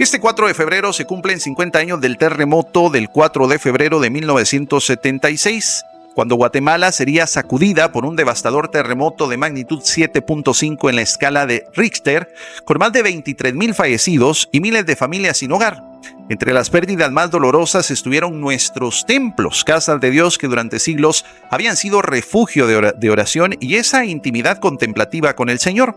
Este 4 de febrero se cumplen 50 años del terremoto del 4 de febrero de 1976, cuando Guatemala sería sacudida por un devastador terremoto de magnitud 7.5 en la escala de Richter, con más de 23,000 fallecidos y miles de familias sin hogar. Entre las pérdidas más dolorosas estuvieron nuestros templos, casas de Dios que durante siglos habían sido refugio de oración y esa intimidad contemplativa con el Señor.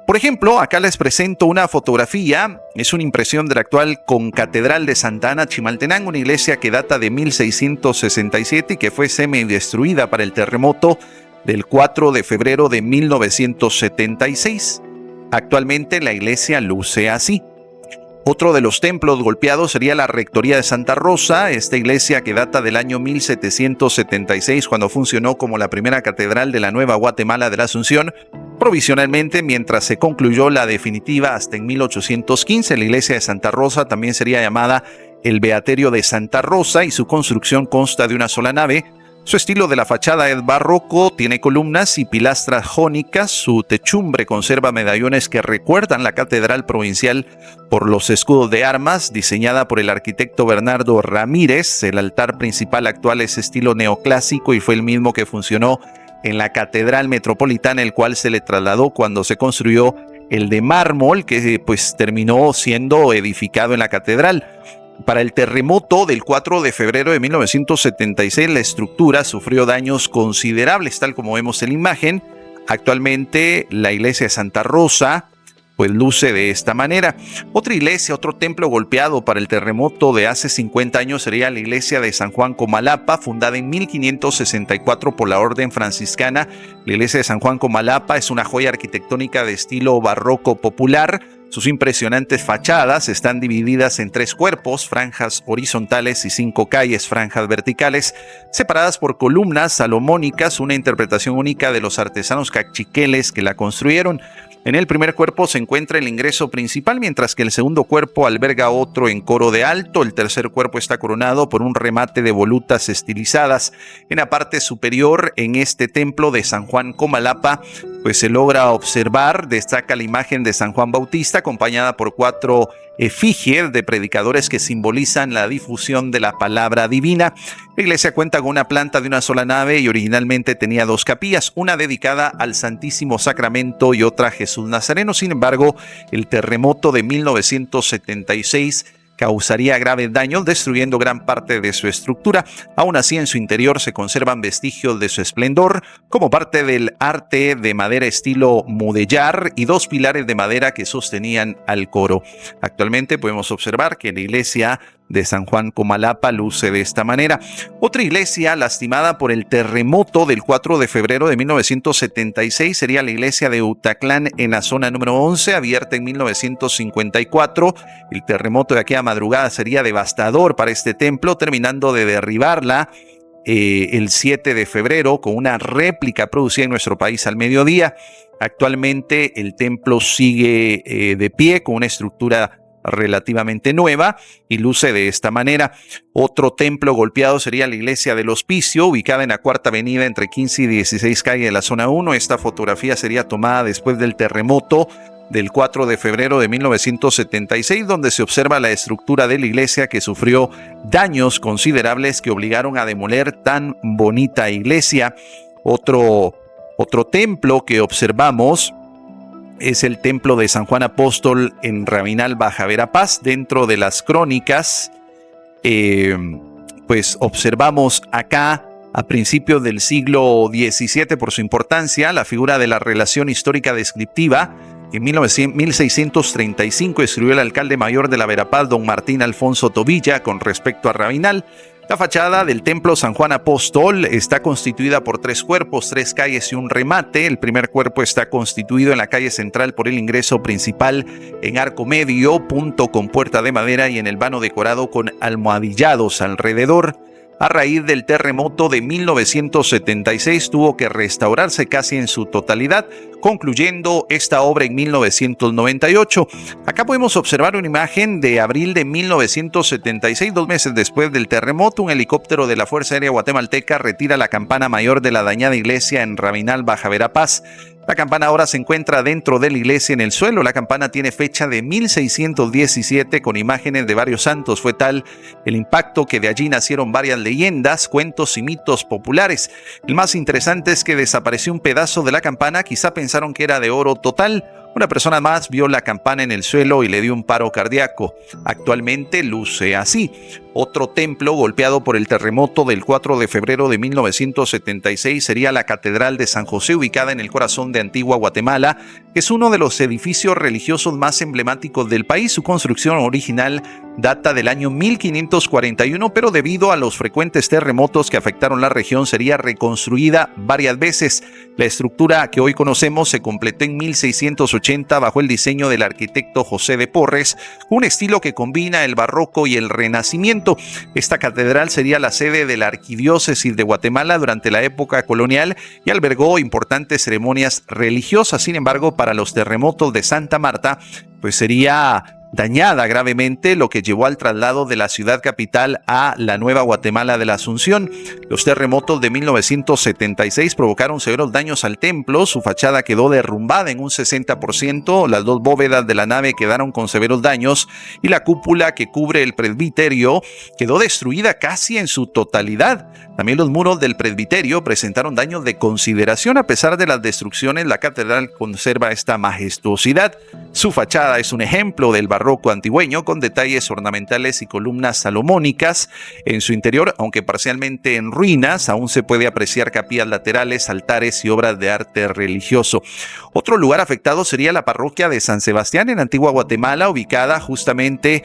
Por ejemplo, acá les presento una fotografía, es una impresión de la actual Concatedral de Santa Ana, Chimaltenango, una iglesia que data de 1667 y que fue semidestruida para el terremoto del 4 de febrero de 1976. Actualmente la iglesia luce así. Otro de los templos golpeados sería la Rectoría de Santa Rosa, esta iglesia que data del año 1776, cuando funcionó como la primera catedral de la Nueva Guatemala de la Asunción, provisionalmente mientras se concluyó la definitiva hasta en 1815. La iglesia de Santa Rosa también sería llamada el Beaterio de Santa Rosa y su construcción consta de una sola nave. Su estilo de la fachada es barroco, tiene columnas y pilastras jónicas. Su techumbre conserva medallones que recuerdan la catedral provincial por los escudos de armas, diseñada por el arquitecto Bernardo Ramírez. El altar principal actual es estilo neoclásico y fue el mismo que funcionó en la catedral metropolitana, el cual se le trasladó cuando se construyó el de mármol, que pues terminó siendo edificado en la catedral. Para el terremoto del 4 de febrero de 1976, la estructura sufrió daños considerables, tal como vemos en la imagen. Actualmente, la iglesia de Santa Rosa pues luce de esta manera. Otra iglesia, otro templo golpeado para el terremoto de hace 50 años sería la iglesia de San Juan Comalapa, fundada en 1564 por la Orden Franciscana. La iglesia de San Juan Comalapa es una joya arquitectónica de estilo barroco popular. Sus impresionantes fachadas están divididas en 3 cuerpos, franjas horizontales y 5 calles, franjas verticales, separadas por columnas salomónicas, una interpretación única de los artesanos cachiqueles que la construyeron. En el primer cuerpo se encuentra el ingreso principal, mientras que el segundo cuerpo alberga otro en coro de alto. El tercer cuerpo está coronado por un remate de volutas estilizadas. En la parte superior, en este templo de San Juan Comalapa, pues se logra observar, destaca la imagen de San Juan Bautista, acompañada por 4 efigies de predicadores que simbolizan la difusión de la palabra divina. La iglesia cuenta con una planta de una sola nave y originalmente tenía 2 capillas, una dedicada al Santísimo Sacramento y otra a Jesús Nazareno. Sin embargo, el terremoto de 1976 causaría graves daños, destruyendo gran parte de su estructura. Aún así, en su interior se conservan vestigios de su esplendor, como parte del arte de madera estilo mudéjar y 2 pilares de madera que sostenían al coro. Actualmente podemos observar que la iglesia de San Juan Comalapa luce de esta manera. Otra iglesia lastimada por el terremoto del 4 de febrero de 1976 sería la iglesia de Utaclán en la zona número 11, abierta en 1954. El terremoto de aquella madrugada sería devastador para este templo, terminando de derribarla el 7 de febrero con una réplica producida en nuestro país al mediodía. Actualmente el templo sigue de pie con una estructura relativamente nueva y luce de esta manera. Otro templo golpeado sería la iglesia del Hospicio, ubicada en la Cuarta Avenida entre 15 y 16 calle de la zona 1. Esta fotografía sería tomada después del terremoto del 4 de febrero de 1976, donde se observa la estructura de la iglesia que sufrió daños considerables que obligaron a demoler tan bonita iglesia. Otro templo que observamos es el templo de San Juan Apóstol en Rabinal, Baja Verapaz. Dentro de las crónicas, pues observamos acá a principios del siglo XVII, por su importancia, la figura de la relación histórica descriptiva. En 1635 escribió el alcalde mayor de la Verapaz, don Martín Alfonso Tobilla, con respecto a Rabinal. La fachada del templo San Juan Apóstol está constituida por 3 cuerpos, 3 calles y un remate. El primer cuerpo está constituido en la calle central por el ingreso principal en arco medio, punto con puerta de madera y en el vano decorado con almohadillados alrededor. A raíz del terremoto de 1976 tuvo que restaurarse casi en su totalidad, concluyendo esta obra en 1998. Acá podemos observar una imagen de abril de 1976, 2 meses después del terremoto. Un helicóptero de la Fuerza Aérea Guatemalteca retira la campana mayor de la dañada iglesia en Rabinal, Baja Verapaz. La campana ahora se encuentra dentro de la iglesia en el suelo. La campana tiene fecha de 1617 con imágenes de varios santos. Fue tal el impacto que de allí nacieron varias leyendas, cuentos y mitos populares. El más interesante es que desapareció un pedazo de la campana. Quizá pensaron que era de oro total. Una persona más vio la campana en el suelo y le dio un paro cardíaco. Actualmente luce así. Otro templo golpeado por el terremoto del 4 de febrero de 1976 sería la Catedral de San José, ubicada en el corazón de Antigua Guatemala, que es uno de los edificios religiosos más emblemáticos del país. Su construcción original data del año 1541, pero debido a los frecuentes terremotos que afectaron la región, sería reconstruida varias veces. La estructura que hoy conocemos se completó en 1680 bajo el diseño del arquitecto José de Porres, un estilo que combina el barroco y el renacimiento. Esta catedral sería la sede de la Arquidiócesis de Guatemala durante la época colonial y albergó importantes ceremonias religiosas. Sin embargo, para los terremotos de Santa Marta, pues sería dañada gravemente, lo que llevó al traslado de la ciudad capital a la Nueva Guatemala de la Asunción. Los terremotos de 1976 provocaron severos daños al templo. Su fachada quedó derrumbada en un 60%, las dos bóvedas de la nave quedaron con severos daños y la cúpula que cubre el presbiterio quedó destruida casi en su totalidad. También los muros del presbiterio presentaron daños de consideración. A pesar de las destrucciones, la catedral conserva esta majestuosidad. Su fachada es un ejemplo del barroco antigüeño, con detalles ornamentales y columnas salomónicas. En su interior, aunque parcialmente en ruinas, aún se puede apreciar capillas laterales, altares y obras de arte religioso. Otro lugar afectado sería la parroquia de San Sebastián en Antigua Guatemala, ubicada justamente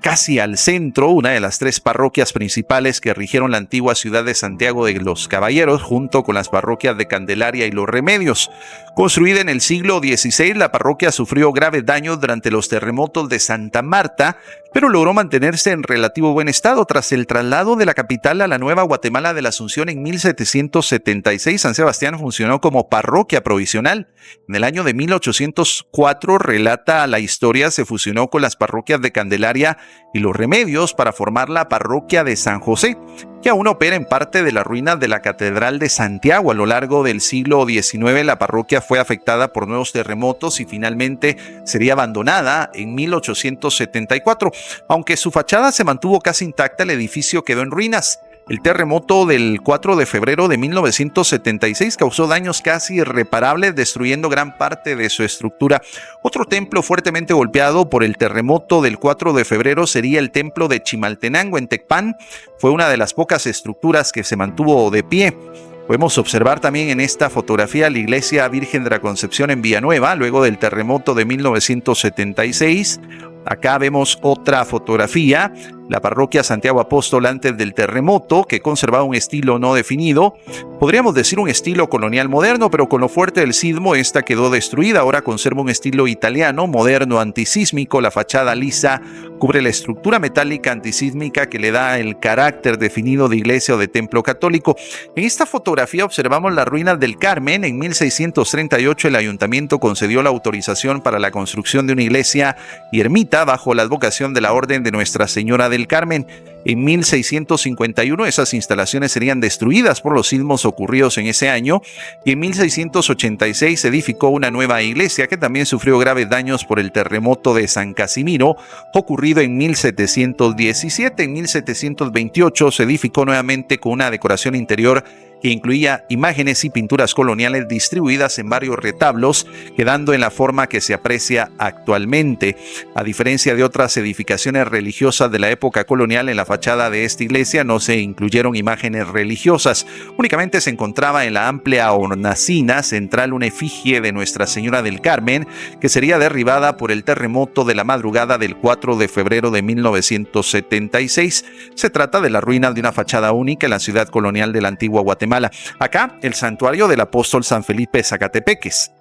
casi al centro, una de las tres parroquias principales que rigieron la antigua ciudad de Santiago de los Caballeros, junto con las parroquias de Candelaria y Los Remedios. Construida en el siglo XVI, la parroquia sufrió graves daños durante los terremotos de Santa Marta, pero logró mantenerse en relativo buen estado. Tras el traslado de la capital a la Nueva Guatemala de la Asunción en 1776, San Sebastián funcionó como parroquia provisional. En el año de 1804, relata la historia, se fusionó con las parroquias de Candelaria y Los Remedios para formar la parroquia de San José, que aún opera en parte de las ruinas de la Catedral de Santiago. A lo largo del siglo XIX, la parroquia fue afectada por nuevos terremotos y finalmente sería abandonada en 1874. Aunque su fachada se mantuvo casi intacta, el edificio quedó en ruinas. El terremoto del 4 de febrero de 1976 causó daños casi irreparables, destruyendo gran parte de su estructura. Otro templo fuertemente golpeado por el terremoto del 4 de febrero sería el templo de Chimaltenango en Tecpan. Fue una de las pocas estructuras que se mantuvo de pie. Podemos observar también en esta fotografía la iglesia Virgen de la Concepción en Villanueva, luego del terremoto de 1976. Acá vemos otra fotografía, la parroquia Santiago Apóstol antes del terremoto, que conservaba un estilo no definido. Podríamos decir un estilo colonial moderno, pero con lo fuerte del sismo esta quedó destruida. Ahora conserva un estilo italiano, moderno, antisísmico. La fachada lisa cubre la estructura metálica antisísmica que le da el carácter definido de iglesia o de templo católico. En esta fotografía observamos las ruinas del Carmen. En 1638 el ayuntamiento concedió la autorización para la construcción de una iglesia y ermita bajo la advocación de la Orden de Nuestra Señora del Carmen. En 1651 esas instalaciones serían destruidas por los sismos ocurridos en ese año y en 1686 se edificó una nueva iglesia que también sufrió graves daños por el terremoto de San Casimiro ocurrido en 1717. En 1728 se edificó nuevamente con una decoración interior que incluía imágenes y pinturas coloniales distribuidas en varios retablos, quedando en la forma que se aprecia actualmente. A diferencia de otras edificaciones religiosas de la época colonial, en la fachada de esta iglesia no se incluyeron imágenes religiosas. Únicamente se encontraba en la amplia hornacina central una efigie de Nuestra Señora del Carmen, que sería derribada por el terremoto de la madrugada del 4 de febrero de 1976. Se trata de la ruina de una fachada única en la ciudad colonial de la antigua Guatemala. Acá, el santuario del apóstol San Felipe Zacatepeques.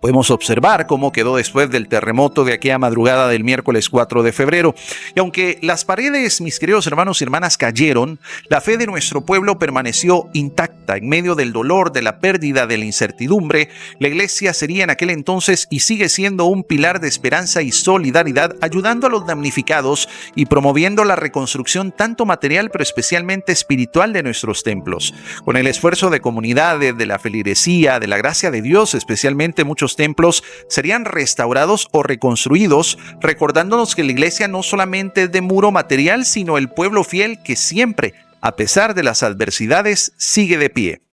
Podemos observar cómo quedó después del terremoto de aquella madrugada del miércoles 4 de febrero. Y aunque las paredes, mis queridos hermanos y hermanas, cayeron, la fe de nuestro pueblo permaneció intacta. En medio del dolor, de la pérdida, de la incertidumbre, la iglesia sería en aquel entonces y sigue siendo un pilar de esperanza y solidaridad, ayudando a los damnificados y promoviendo la reconstrucción tanto material, pero especialmente espiritual de nuestros templos. Con el esfuerzo de comunidades, de la feligresía, de la gracia de Dios, especialmente muchos templos serían restaurados o reconstruidos, recordándonos que la iglesia no solamente es de muro material, sino el pueblo fiel que siempre, a pesar de las adversidades, sigue de pie.